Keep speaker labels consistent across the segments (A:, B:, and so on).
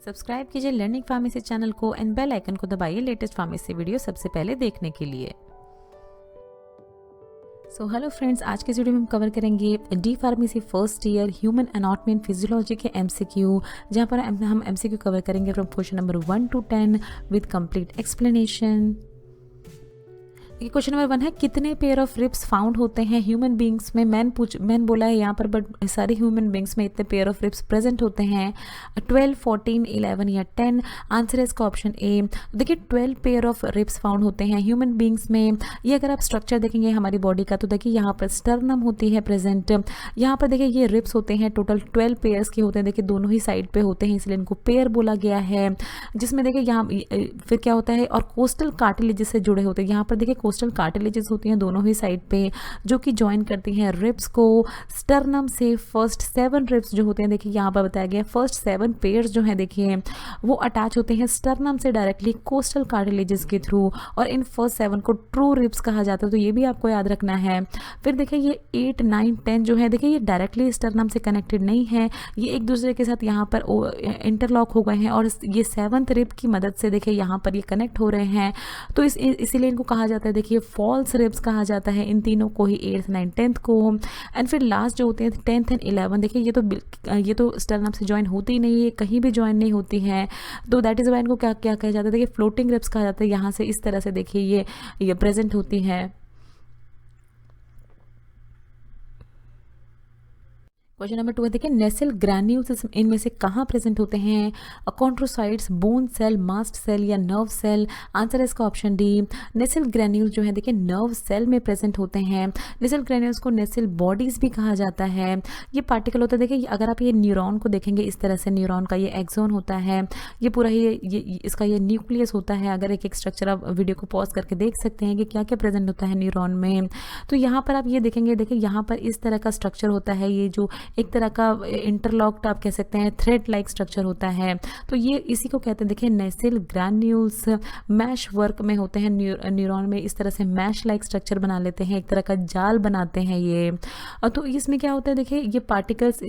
A: Subscribe कीजिए learning pharmacy channel को and bell icon को दबाइए लेटेस्ट फार्मेसी वीडियो सबसे पहले देखने के लिए। हेलो फ्रेंड्स, आज के वीडियो में हम कवर करेंगे D pharmacy first year human anatomy and physiology के एमसीक्यू, जहां पर हम एमसीक्यू कवर करेंगे from question number 1 to 10 with complete explanation. Question number 1 है, कितने पेयर ऑफ रिब्स फाउंड होते हैं ह्यूमन बींग्स में। मैन बोला है यहाँ पर, बट सारे ह्यूमन बींग्स में इतने पेयर ऑफ रिब्स प्रेजेंट होते हैं 12, 14, 11 या 10। आंसर है इसका ऑप्शन ए। देखिए 12 पेयर ऑफ रिब्स फाउंड होते हैं ह्यूमन बींग्स में। ये अगर आप स्ट्रक्चर देखेंगे हमारी बॉडी का, तो देखिए यहाँ पर स्टर्नम होती है प्रेजेंट। यहाँ पर देखिए ये रिब्स होते हैं, टोटल 12 पेयर्स के होते हैं। देखिए दोनों ही साइड पे होते हैं, इसलिए इनको पेयर बोला गया है। जिसमें देखिए यहाँ फिर क्या होता है, और कोस्टल कार्टिलेजेस से जुड़े होते हैं। यहाँ पर देखिए कोस्टल कार्टिलेजेस होती हैं दोनों ही साइड पे, जो कि ज्वाइन करती हैं रिब्स को स्टर्नम से। फर्स्ट 7 रिब्स जो होते हैं, देखिए यहाँ पर बताया गया फर्स्ट 7 पेयर्स जो हैं देखिए वो अटैच होते हैं स्टर्नम से डायरेक्टली कोस्टल कार्टिलेजेस के थ्रू, और इन फर्स्ट 7 को ट्रू रिब्स कहा जाता है, तो ये भी आपको याद रखना है। फिर देखिए ये 8, 9, 10 जो है, देखिए ये डायरेक्टली स्टर्नम से कनेक्टेड नहीं है, ये एक दूसरे के साथ यहाँ पर इंटरलॉक हो गए हैं, और ये 7th रिब की मदद से देखिए यहाँ पर ये कनेक्ट हो रहे हैं, तो इसीलिए इनको कहा जाता है देखिए फॉल्स रिब्स कहा जाता है इन तीनों को ही, 8th, 9th, 10th को। एंड फिर लास्ट जो होते हैं 10th एंड 11, देखिए ये तो स्टर्नम से ज्वाइन होती ही नहीं है, कहीं भी ज्वाइन नहीं होती है, तो दैट इज़ वाई इनको क्या क्या कहा जाता है, देखिए फ्लोटिंग रिब्स कहा जाता है। यहाँ से इस तरह से देखिए ये प्रेजेंट होती है। क्वेश्चन नंबर 2 है, देखिए नेसल ग्रैन्यूल्स इनमें से कहाँ प्रेजेंट होते हैं। कॉन्ट्रोसाइट्स, बोन सेल, मास्ट सेल या नर्व सेल। आंसर है इसका ऑप्शन डी। नेसल ग्रैन्यूल्स जो है देखिए नर्व सेल में प्रेजेंट होते हैं। नेसल ग्रैन्यूल्स को नेसल बॉडीज भी कहा जाता है। ये पार्टिकल होता है, देखिए अगर आप ये न्यूरॉन को देखेंगे इस तरह से, न्यूरॉन का ये एक्सोन होता है, ये पूरा ही इसका ये न्यूक्लियस होता है। अगर एक स्ट्रक्चर आप वीडियो को पॉज करके देख सकते हैं कि क्या क्या प्रेजेंट होता है न्यूरॉन में, तो यहाँ पर आप ये देखेंगे, देखिए यहाँ पर इस तरह का स्ट्रक्चर होता है, ये जो एक तरह का इंटरलॉक्ड आप कह सकते हैं थ्रेड लाइक स्ट्रक्चर होता है, तो ये इसी को कहते हैं देखिए नेसल ग्रैन्यूल्स। मैश वर्क में होते हैं न्यूरॉन में, इस तरह से मैश लाइक स्ट्रक्चर बना लेते हैं, एक तरह का जाल बनाते हैं ये। तो इसमें क्या होता है, देखिए ये पार्टिकल्स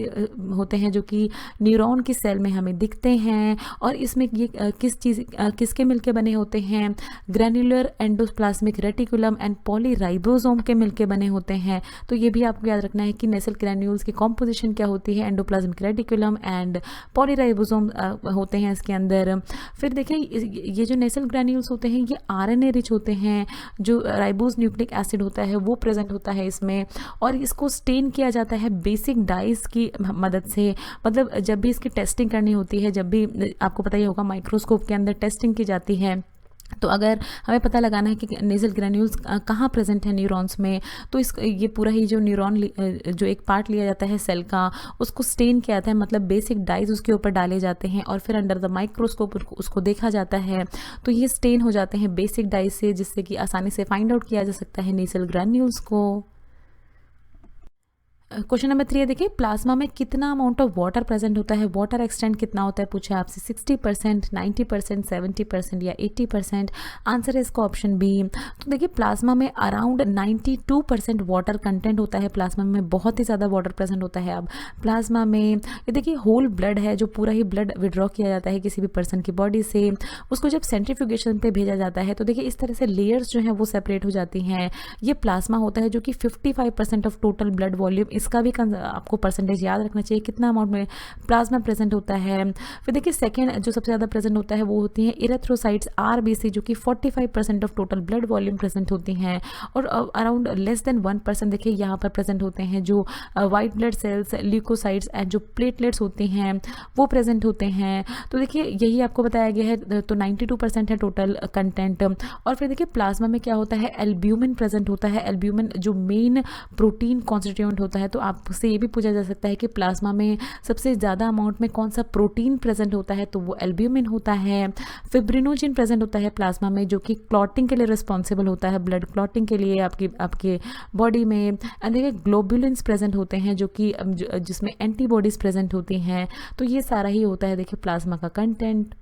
A: होते हैं जो कि न्यूरॉन की सेल में हमें दिखते हैं, और इसमें ये किसके मिलके बने होते हैं, granular endoplasmic reticulum and polyribosome के मिलके बने होते हैं। तो ये भी आपको याद रखना है कि नेसल ग्रैन्यूल्स की कॉम्पोजिशन क्या होती है, एंडोप्लाज्मिक रेटिकुलम एंड पॉलीराइबोसोम होते हैं इसके अंदर। फिर देखिए ये जो नेसल ग्रैन्यूल्स होते हैं ये आरएनए रिच होते हैं, जो राइबोस न्यूक्लिक एसिड होता है वो प्रेजेंट होता है इसमें, और इसको स्टेन किया जाता है बेसिक डाइस की मदद से। मतलब जब भी इसकी टेस्टिंग करनी होती है, जब भी आपको पता ही होगा माइक्रोस्कोप के अंदर टेस्टिंग की जाती है, तो अगर हमें पता लगाना है कि नेसल ग्रैन्यूल्स कहाँ प्रेजेंट है न्यूरॉन्स में, तो ये पूरा ही जो न्यूरॉन जो एक पार्ट लिया जाता है सेल का, उसको स्टेन किया जाता है, मतलब बेसिक डाइज उसके ऊपर डाले जाते हैं, और फिर अंडर द माइक्रोस्कोप उसको देखा जाता है, तो ये स्टेन हो जाते हैं बेसिक डाइज से, जिससे कि आसानी से फाइंड आउट किया जा सकता है नेसल ग्रैन्यूल्स को। क्वेश्चन नंबर 3 है, देखिए प्लाज्मा में कितना अमाउंट ऑफ वाटर प्रेजेंट होता है। वाटर एक्सटेंट कितना होता है पूछा है आपसे, 60%, 90%, 70% या 80%। आंसर है इसका ऑप्शन बी। तो देखिए प्लाज्मा में अराउंड 92% वाटर कंटेंट होता है। प्लाज्मा में बहुत ही ज़्यादा वाटर प्रेजेंट होता है। अब प्लाज्मा में ये देखिए होल ब्लड है, जो पूरा ही ब्लड विड्रॉ किया जाता है किसी भी पर्सन की बॉडी से, उसको जब सेंट्रीफ्यूगेशन पे भेजा जाता है, तो देखिए इस तरह से लेयर्स जो हैं वो सेपरेट हो जाती हैं। ये प्लाज्मा होता है जो कि 55% ऑफ टोटल ब्लड वॉल्यूम, इसका भी आपको परसेंटेज याद रखना चाहिए कितना अमाउंट में प्लाज्मा प्रेजेंट होता है। फिर देखिए सेकंड जो सबसे ज़्यादा प्रेजेंट होता है वो होती हैं इरेथ्रोसाइट्स, आरबीसी, जो कि 45% of total blood volume present होती हैं, और अराउंड लेस देन 1% देखिए यहाँ पर प्रेजेंट होते हैं जो white blood cells, leucocytes and जो प्लेटलेट्स होती हैं वो प्रेजेंट होते हैं। तो देखिए यही आपको बताया गया है, तो 92% है टोटल कंटेंट। और फिर देखिए प्लाज्मा में क्या होता है, एल्ब्यूमिन प्रेजेंट होता है। एल्ब्यूमिन जो मेन प्रोटीन कॉन्स्टिट्यूएंट होता है, तो आपसे ये भी पूछा जा सकता है कि प्लाज्मा में सबसे ज़्यादा अमाउंट में कौन सा प्रोटीन प्रेजेंट होता है, तो वो एल्ब्यूमिन होता है। फिब्रिनोजिन प्रेजेंट होता है प्लाज्मा में, जो कि क्लॉटिंग के लिए रिस्पॉन्सिबल होता है, ब्लड क्लॉटिंग के लिए आपके बॉडी में। एंड देखिए ग्लोबुलिन्स प्रेजेंट होते हैं, जो कि जिसमें एंटीबॉडीज प्रेजेंट होती हैं। तो ये सारा ही होता है देखिए प्लाज्मा का कंटेंट।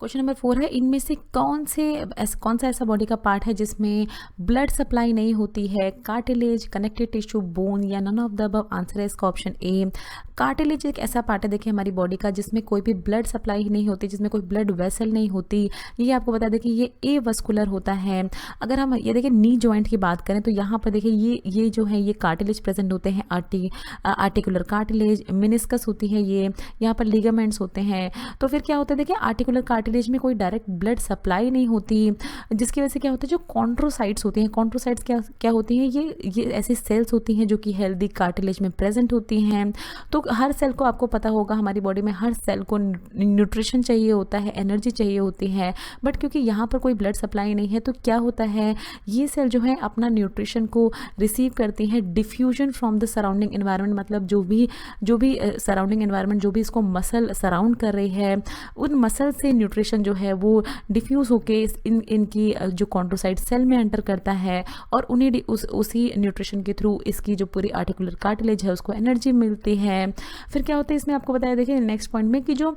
A: क्वेश्चन नंबर 4 है, इनमें से कौन सा ऐसा बॉडी का पार्ट है जिसमें ब्लड सप्लाई नहीं होती है? कार्टिलेज, कनेक्टिव टिश्यू, बोन या none of the above? Answer है इसका ऑप्शन ए। कार्टिलेज एक ऐसा पार्ट है देखिए हमारी बॉडी का जिसमें कोई भी ब्लड सप्लाई नहीं होती, जिसमें कोई ब्लड वेसल नहीं होती। ये आपको बता दें कि ये ए वस्कुलर होता है। अगर हम ये देखिए नी जॉइंट की बात करें तो यहाँ पर देखिए ये जो है ये कार्टिलेज प्रेजेंट होते हैं। आर्टिकुलर कार्टिलेज, मिनिस्कस होती है ये, यहाँ पर लिगामेंट्स होते हैं। तो फिर क्या होता है देखिए आर्टिकुलर कार्टिलेज में कोई डायरेक्ट ब्लड सप्लाई नहीं होती, जिसकी वजह से क्या होता है जो कॉन्ट्रोसाइट्स होती हैं, कॉन्ट्रोसाइट्स क्या होती हैं, ये ऐसी सेल्स होती हैं जो कि हेल्दी कार्टिलेज में प्रेजेंट होती हैं। तो हर सेल को आपको पता होगा हमारी बॉडी में हर सेल को न्यूट्रिशन चाहिए होता है, एनर्जी चाहिए होती है, बट क्योंकि यहाँ पर कोई ब्लड सप्लाई नहीं है तो क्या होता है ये सेल जो है अपना न्यूट्रिशन को रिसीव करती हैं diffusion from the surrounding environment. मतलब जो भी सराउंडिंग एनवायरनमेंट, जो भी इसको मसल सराउंड कर रही है, उन मसल से न्यूट्रिशन जो है वो डिफ्यूज़ होके इनकी जो कॉन्ट्रोसाइट सेल में एंटर करता है और उन्हें उसी न्यूट्रिशन के थ्रू इसकी जो पूरी आर्टिकुलर कार्टिलेज है उसको एनर्जी मिलती है। फिर क्या होता है इसमें आपको बताया देखिए नेक्स्ट पॉइंट में कि जो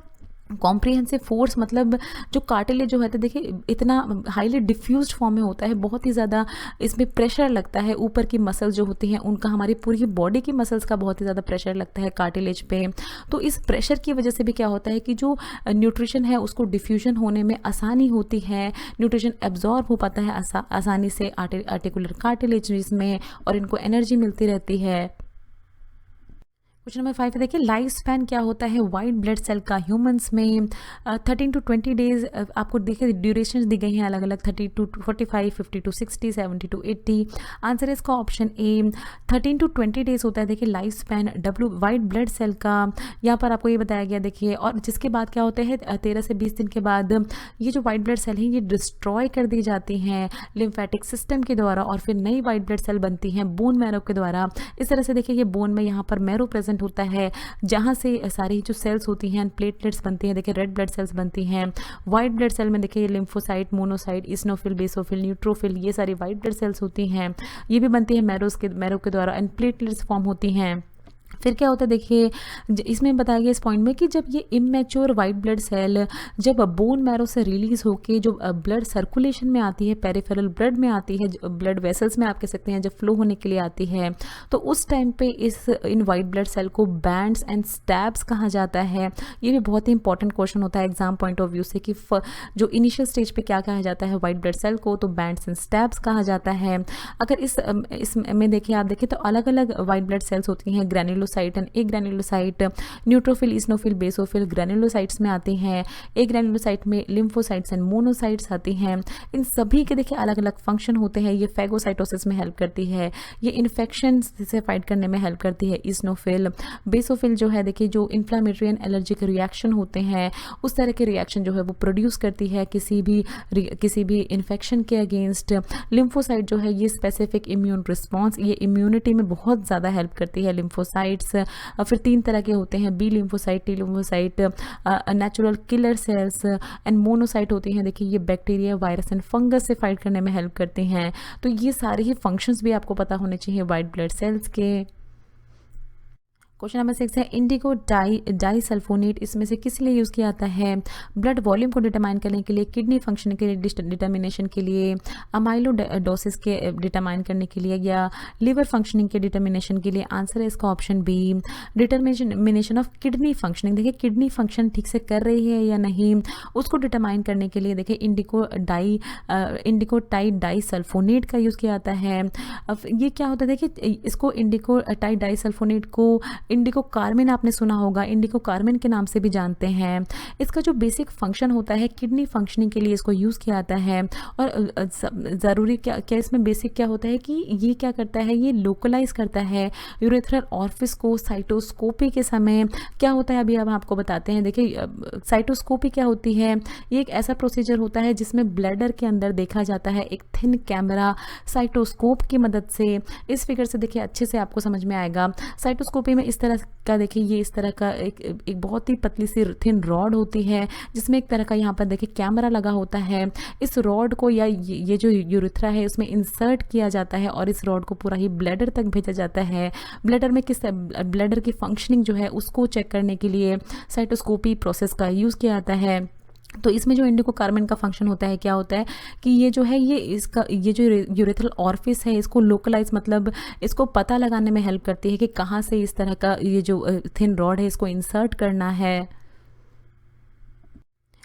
A: कॉम्प्रिहेंसिव फोर्स, मतलब जो कार्टिलेज जो होता है देखिए इतना हाईली डिफ्यूज्ड फॉर्म में होता है, बहुत ही ज़्यादा इसमें प्रेशर लगता है। ऊपर की मसल्स जो होती हैं उनका हमारी पूरी बॉडी की मसल्स का बहुत ही ज़्यादा प्रेशर लगता है कार्टिलेज पे। तो इस प्रेशर की वजह से भी क्या होता है कि जो न्यूट्रिशन है उसको डिफ्यूजन होने में आसानी होती है, न्यूट्रिशन एब्जॉर्ब हो पाता है आसानी से आर्टिकुलर कार्टिलेज में और इनको एनर्जी मिलती रहती है। क्वेश्चन नंबर 5 देखिए लाइफ स्पैन क्या होता है वाइट ब्लड सेल का ह्यूमंस में? 13 to 20 डेज आपको देखिए ड्यूरेशन दी गई हैं अलग अलग, 30 to 45, 50 to 60, 70 to 80। आंसर है इसका ऑप्शन ए। 13 to 20 डेज होता है देखिए life span white blood cell का। यहाँ पर आपको ये बताया गया देखिए, और जिसके बाद क्या होता है 13 से 20 दिन के बाद ये जो वाइट ब्लड सेल हैं ये डिस्ट्रॉय कर दी जाती हैं लिम्फेटिक सिस्टम के द्वारा और फिर नई वाइट ब्लड सेल बनती हैं बोन मैरो के द्वारा। इस तरह से देखिए ये बोन में यहाँ पर मैरो प्रेजेंट होता है जहां से सारी जो सेल्स होती हैं प्लेटलेट्स बनती हैं, देखिए रेड ब्लड सेल्स बनती हैं। वाइट ब्लड सेल में देखिए lymphocyte, monocyte, eosinophil, basophil, neutrophil, ये सारी वाइट ब्लड सेल्स होती हैं। ये भी बनती है मैरो के द्वारा एंड प्लेटलेट्स फॉर्म होती हैं। फिर क्या होता है देखिए इसमें बताया गया इस पॉइंट में कि जब ये इमेच्योर वाइट ब्लड सेल जब बोन मैरो से रिलीज होके जो ब्लड सर्कुलेशन में आती है, पेरिफेरल ब्लड में आती है, ब्लड वेसल्स में आप कह सकते हैं जब फ्लो होने के लिए आती है, तो उस टाइम पे इन वाइट ब्लड सेल को बैंड्स एंड स्टैब्स कहा जाता है। ये भी बहुत ही इंपॉर्टेंट क्वेश्चन होता है एग्जाम पॉइंट ऑफ व्यू से कि जो इनिशियल स्टेज पे क्या कहा जाता है वाइट ब्लड सेल को, तो बैंड्स एंड स्टैब्स कहा जाता है। अगर इसमें देखिए आप देखिए तो अलग अलग वाइट ब्लड सेल्स होती हैं, granulocyte and agranulocyte, neutrophil, eosinophil, basophil granulocytes में आती हैं। ए ग्रैन्युलोसाइट में लिम्फोसाइट्स एंड मोनोसाइट्स आती हैं। इन सभी के देखिए अलग अलग फंक्शन होते हैं। ये फैगोसाइटोसिस में हेल्प करती है, ये इन्फेक्शन से फाइट करने में हेल्प करती है इस्नोफिल। बेसोफिल जो है देखिए जो इन्फ्लामेटरी एंड एलर्जिक रिएक्शन होते हैं उस तरह के रिएक्शन जो है वो प्रोड्यूस करती है किसी भी इन्फेक्शन के अगेंस्ट। लिम्फोसाइट जो है ये स्पेसिफिक इम्यून रिस्पॉन्स, ये इम्यूनिटी में बहुत ज़्यादा हेल्प करती है लिम्फोसाइट्स। फिर 3 तरह के होते हैं, B lymphocyte, T lymphocyte, natural killer cells and monocyte होती हैं देखिए ये बैक्टीरिया, वायरस एंड फंगस से फाइट करने में हेल्प करते हैं। तो ये सारे ही फंक्शंस भी आपको पता होने चाहिए वाइट ब्लड सेल्स के। क्वेश्चन नंबर 6 है इंडिगो डाइसल्फोनेट इसमें से किस लिए यूज़ किया जाता है? ब्लड वॉल्यूम को डिटरमाइन करने के लिए, किडनी फंक्शन के लिए डिटर्मिनेशन के लिए, अमाइलोडोसिस के डिटरमाइन करने के लिए, या लिवर फंक्शनिंग के डिटर्मिनेशन के लिए? आंसर है इसका option B, determination of kidney functioning. देखिए किडनी फंक्शन ठीक से कर रही है या नहीं उसको डिटरमाइन करने के लिए देखिए इंडिकोटाइड डाइसल्फोनेट का यूज़ किया जाता है। अब ये क्या होता है देखिए इसको इंडिकोटाइड डाइसल्फोनेट को इंडिको कार्मिन आपने सुना होगा, इंडिको कार्मिन के नाम से भी जानते हैं। इसका जो बेसिक फंक्शन होता है किडनी फंक्शनिंग के लिए इसको यूज़ किया जाता है। और ज़रूरी क्या इसमें बेसिक क्या होता है कि ये क्या करता है, ये लोकलाइज करता है यूरेथ्रल ऑरिफिस को। साइटोस्कोपी के समय क्या होता है अभी अब आपको बताते हैं। देखिए साइटोस्कोपी क्या होती है, ये एक ऐसा प्रोसीजर होता है जिसमें ब्लैडर के अंदर देखा जाता है एक थिन कैमरा साइटोस्कोप की मदद से। इस फिगर से देखिए अच्छे से आपको समझ में आएगा। साइटोस्कोपी में इस तरह का देखिए ये इस तरह का एक बहुत ही पतली सी थिन रॉड होती है जिसमें एक तरह का यहाँ पर देखिए कैमरा लगा होता है। इस रॉड को या ये जो यूरेथ्रा है उसमें इंसर्ट किया जाता है और इस रॉड को पूरा ही ब्लैडर तक भेजा जाता है। ब्लैडर की फंक्शनिंग जो है उसको चेक करने के लिए साइटोस्कोपी प्रोसेस का यूज़ किया जाता है। तो इसमें जो इंडिकोकार्मिन का फंक्शन होता है, क्या होता है कि ये जो है ये जो यूरेथ्रल ऑरिफिस है इसको लोकलाइज मतलब इसको पता लगाने में हेल्प करती है कि कहाँ से इस तरह का ये जो थिन रॉड है इसको इंसर्ट करना है।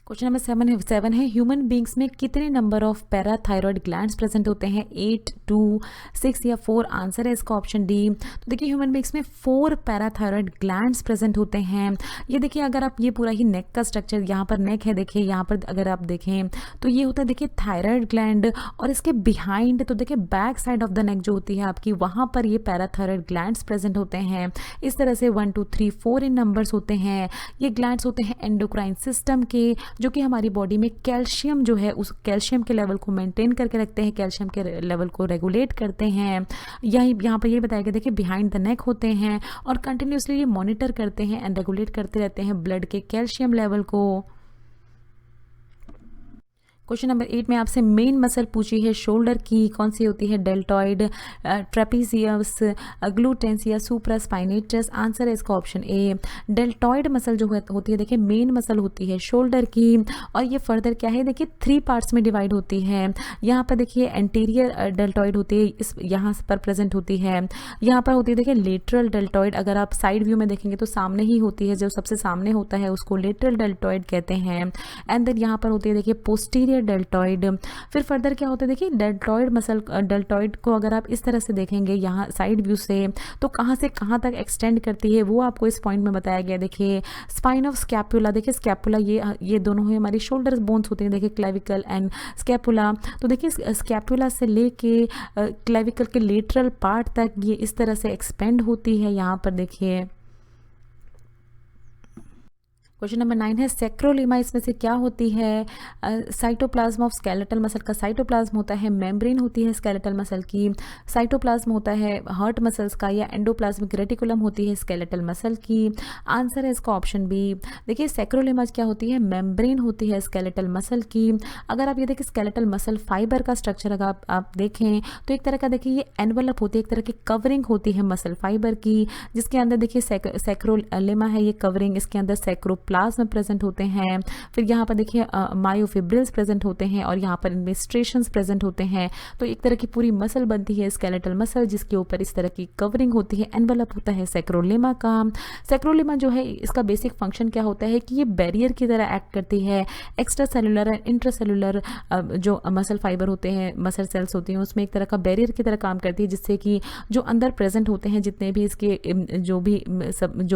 A: क्वेश्चन नंबर 7 है ह्यूमन बींग्स में कितने number of parathyroid glands present होते हैं, 8, 2, 6 या 4? आंसर है इसका ऑप्शन डी। तो देखिए ह्यूमन बींग्स में 4 पैराथायरॉयड ग्लैंड्स प्रेजेंट होते हैं। ये देखिए अगर आप ये पूरा ही नेक का स्ट्रक्चर, यहाँ पर नेक है, देखिए यहाँ पर अगर आप देखें तो ये होता है देखिए थायराइड ग्लैंड, और इसके बिहाइंड तो देखिए back side of the neck जो होती है आपकी, वहाँ पर ये पैराथायरॉयड ग्लैंड्स प्रेजेंट होते हैं। इस तरह से 1, 2, 3, 4 इन नंबर्स होते हैं। ये ग्लैंड्स होते हैं एंडोक्राइन सिस्टम के, जो कि हमारी बॉडी में कैल्शियम जो है उस कैल्शियम के लेवल को मेंटेन करके रखते हैं, कैल्शियम के लेवल को रेगुलेट करते हैं। यहाँ पर ये बताया गया देखिए बिहाइंड द नेक होते हैं और कंटिन्यूसली ये मॉनिटर करते हैं एंड रेगुलेट करते रहते हैं ब्लड के कैल्शियम लेवल को। क्वेश्चन नंबर 8 में आपसे मेन मसल पूछी है शोल्डर की, कौन सी होती है, डेल्टॉइड, ट्रेपीजियस, ग्लूटेंस या सुप्रास्पाइनेटस? आंसर है इसका ऑप्शन ए। डेल्टॉइड मसल जो होती है देखिए मेन मसल होती है शोल्डर की, और ये फर्दर क्या है देखिए 3 पार्ट्स में डिवाइड होती है। यहाँ पर देखिए एंटीरियर डेल्टॉइड होती है, इस यहाँ पर प्रेजेंट होती है। यहाँ पर होती है देखिए लेटरल डेल्टॉइड, अगर आप साइड व्यू में देखेंगे तो सामने ही होती है, जो सबसे सामने होता है उसको लेटरल डेल्टॉइड कहते हैं। एंड देन यहाँ पर होती है देखिए पोस्टीरियर डेल्टॉइड। फिर फर्दर क्या होता है देखिए डेल्टॉइड मसल, डेल्टॉइड को अगर आप इस तरह से देखेंगे यहाँ साइड व्यू से तो कहाँ से कहाँ तक एक्सटेंड करती है वो आपको इस पॉइंट में बताया गया। देखिए स्पाइन ऑफ स्कैपुला, देखिए स्कैपुला ये दोनों ही हमारी शोल्डर बोन्स होते हैं, देखिए क्लेविकल एंड स्कैपुला। तो देखिए स्कैपुला से लेके क्लेविकल के लेटरल पार्ट तक ये इस तरह से एक्सपेंड होती है। यहाँ पर देखिए क्वेश्चन नंबर 9 है सेक्रोलिमा, इसमें से क्या होती है, साइटोप्लाज्म ऑफ स्केलेटल मसल का साइटोप्लाज्म होता है, मेम्ब्रेन होती है स्केलेटल मसल की, साइटोप्लाज्म होता है हार्ट मसल्स का, या एंडोप्लाज्मिक रेटिकुलम होती है स्केलेटल मसल की? आंसर है इसका ऑप्शन बी। देखिए सेक्रोलिमा क्या होती है, मेम्ब्रेन होती है स्केलेटल मसल की। अगर आप ये देखिए स्केलेटल मसल फाइबर का स्ट्रक्चर अगर आप देखें तो एक तरह का देखिए ये एनवलप होती है, एक तरह की कवरिंग होती है मसल फाइबर की, जिसके अंदर देखिए सेक्रोलिमा है ये कवरिंग, इसके अंदर सेक्रोप्लाज्म प्रेजेंट होते हैं। फिर यहाँ पर देखिए मायोफिब्रिल्स प्रेजेंट होते हैं और यहाँ पर इनमें स्ट्रेशंस प्रेजेंट होते हैं। तो एक तरह की पूरी मसल बनती है स्केलेटल मसल, जिसके ऊपर इस तरह की कवरिंग होती है, एनवलप होता है सेक्रोलिमा का। सेक्रोलिमा जो है इसका बेसिक फंक्शन क्या होता है कि ये बैरियर की तरह एक्ट करती है एक्स्ट्रा सेलुलर एंड इंट्रासेलुलर जो मसल फाइबर होते हैं, मसल सेल्स होती हैं, उसमें एक तरह का बैरियर की तरह काम करती है, जिससे कि जो अंदर प्रेजेंट होते हैं जितने भी इसके जो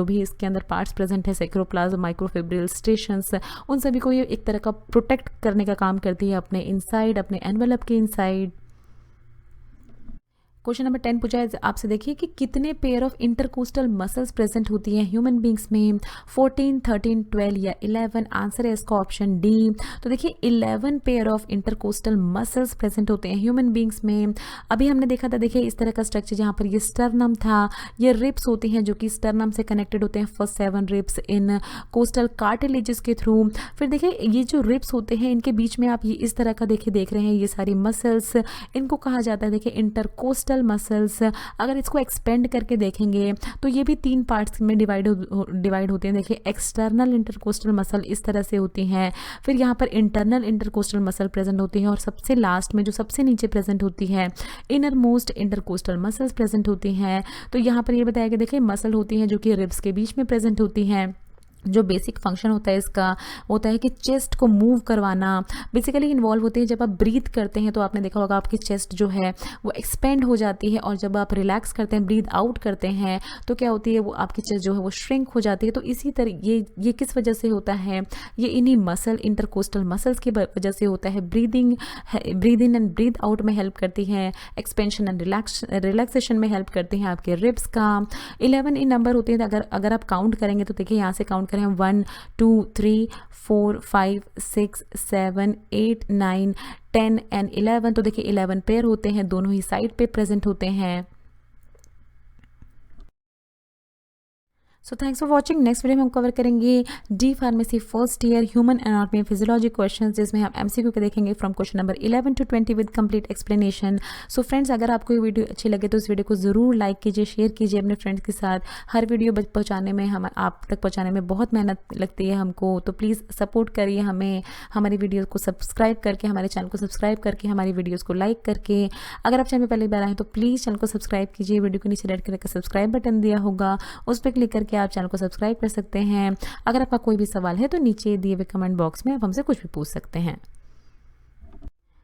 A: भी इसके अंदर पार्ट्स प्रेजेंट है, सेक्रोप्लाज्म, माइक्रोफिब्रिल, स्ट्रेशंस, उन सभी को ये एक तरह का प्रोटेक्ट करने का काम करती है अपने इनसाइड, अपने एनवलप के इनसाइड। क्वेश्चन नंबर 10 पूछा है आपसे, देखिए कि कितने pair of intercostal muscles present होती हैं ह्यूमन बींग्स में, 14, 13, 12 या 11? आंसर है इसका ऑप्शन डी। तो देखिए 11 pair of intercostal muscles present होते हैं ह्यूमन बींग्स में। अभी हमने देखा था देखिए इस तरह का स्ट्रक्चर जहाँ पर ये स्टर्नम था, ये रिब्स होती हैं जो कि स्टर्नम से कनेक्टेड होते हैं, फर्स्ट 7 रिब्स इन कोस्टल कार्टिलेजेस के थ्रू। फिर देखिए ये जो रिब्स होते हैं इनके बीच में आप ये इस तरह का देखिए देख रहे हैं ये सारी मसल्स, इनको कहा जाता है देखिए इंटरकोस्टल मसल्स। अगर इसको एक्सपेंड करके देखेंगे तो ये भी 3 पार्ट्स में डिवाइड होते हैं। देखिए एक्सटर्नल इंटरकोस्टल मसल इस तरह से होती हैं, फिर यहाँ पर इंटरनल इंटरकोस्टल मसल प्रेजेंट होती है, और सबसे लास्ट में जो सबसे नीचे प्रेजेंट होती है inner most intercostal muscles present होती हैं। तो यहाँ पर ये बताया गया देखिए मसल होती हैं जो कि रिब्स के बीच में प्रेजेंट होती हैं। जो बेसिक फंक्शन होता है इसका होता है कि चेस्ट को मूव करवाना, बेसिकली इन्वॉल्व होते हैं। जब आप ब्रीथ करते हैं तो आपने देखा होगा आपकी चेस्ट जो है वो एक्सपेंड हो जाती है, और जब आप रिलैक्स करते हैं, ब्रीथ आउट करते हैं, तो क्या होती है वो आपकी चेस्ट जो है वो श्रिंक हो जाती है। तो इसी तरह ये किस वजह से होता है, ये इन्हीं मसल इंटरकोस्टल मसल्स की वजह से होता है। Breathe in and breathe out में हेल्प करती हैं, एक्सपेंशन एंड रिलैक्सेशन में हेल्प करती हैं आपके रिब्स का। 11 इन नंबर होते हैं, अगर आप काउंट करेंगे तो देखिए यहाँ से काउंट करें 1, 2, 3, 4, 5, 6, 7, 8, 9, 10 एंड 11। तो देखिए 11 पेयर होते हैं, दोनों ही साइड पे प्रेजेंट होते हैं। So thanks for watching. Next video में हम कवर करेंगे D pharmacy first year human anatomy and physiology questions, जिसमें हम एमसीक्यू के देखेंगे from question number 11 to 20 with complete explanation. So friends, अगर आपको ये वीडियो अच्छी लगे तो इस वीडियो को ज़रूर लाइक कीजिए, शेयर कीजिए अपने फ्रेंड्स के साथ। हर वीडियो पहुँचाने में हम आप तक पहुँचाने में बहुत मेहनत लगती है हमको, तो प्लीज़ सपोर्ट करिए हमें, हमारी वीडियो को सब्सक्राइब करके, हमारे चैनल को सब्सक्राइब करके, हमारी वीडियोज़ को लाइक करके। अगर आप चैनल पर पहली बार आए तो प्लीज़ चैनल को सब्सक्राइब कीजिए। वीडियो के नीचे रेड कलर का सब्सक्राइब बटन दिया होगा, उस पर क्लिक करके आप चैनल को सब्सक्राइब कर सकते हैं। अगर आपका कोई भी सवाल है तो नीचे दिए हुए कमेंट बॉक्स में आप हमसे कुछ भी पूछ सकते हैं।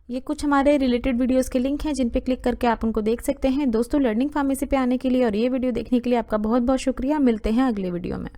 A: ये कुछ हमारे रिलेटेड वीडियोस के लिंक हैं जिन पे क्लिक करके आप उनको देख सकते हैं। दोस्तों, लर्निंग फार्मेसी पे आने के लिए और ये वीडियो देखने के लिए आपका बहुत बहुत शुक्रिया। मिलते हैं अगले वीडियो में।